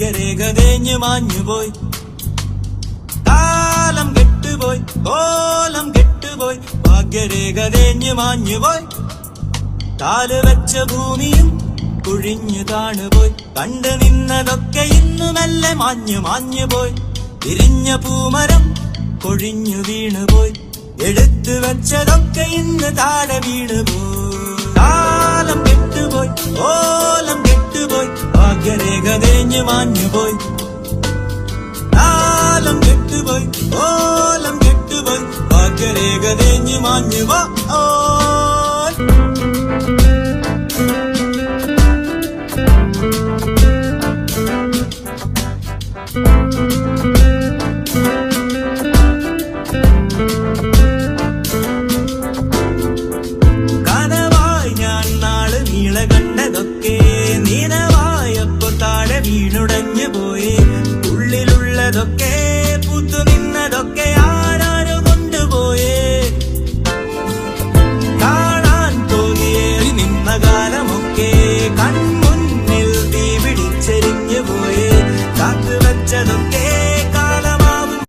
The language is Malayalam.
ഭാഗ്യരേഖ തേഞ്ഞു മാഞ്ഞുപോയി. കാലം കെട്ടുപോയി, കോലം കെട്ടുപോയി, ഭാഗ്യരേഖ തേഞ്ഞു മാഞ്ഞുപോയി. കാല് വെച്ച ഭൂമിയും കുഴിഞ്ഞു താണുപോയി. കണ്ടു നിന്നതൊക്കെ ഇന്നു മെല്ലെ മാഞ്ഞു മാഞ്ഞുപോയി. വിരിഞ്ഞ പൂമരം കൊഴിഞ്ഞു വീണുപോയി. എടുത്തു വെച്ചതൊക്കെ ഇന്ന് താഴെ വീണുപോയി. കാലം കെട്ടുപോയി, കോലം കെട്ടുപോയി, ഭാഗ്യരേഖ തേഞ്ഞു മാഞ്ഞുപോയി. കാലം കെട്ടുപോയി, കോലം കെട്ടുപോയി, ഭാഗ്യരേഖ തേഞ്ഞു മാഞ്ഞുപോയി. കനവായി ഞാൻ നാള് നീള കണ്ടതൊക്കെ നീനവായപ്പോ താഴെ വീണുടഞ്ഞു പോയി. ഉള്ളിലുള്ളതൊക്കെ പൂത്തു നിന്നതൊക്കെ ആരാരോ കൊണ്ടുപോയേ. കാണാൻ തോന്നിയേറി നിന്ന കാലം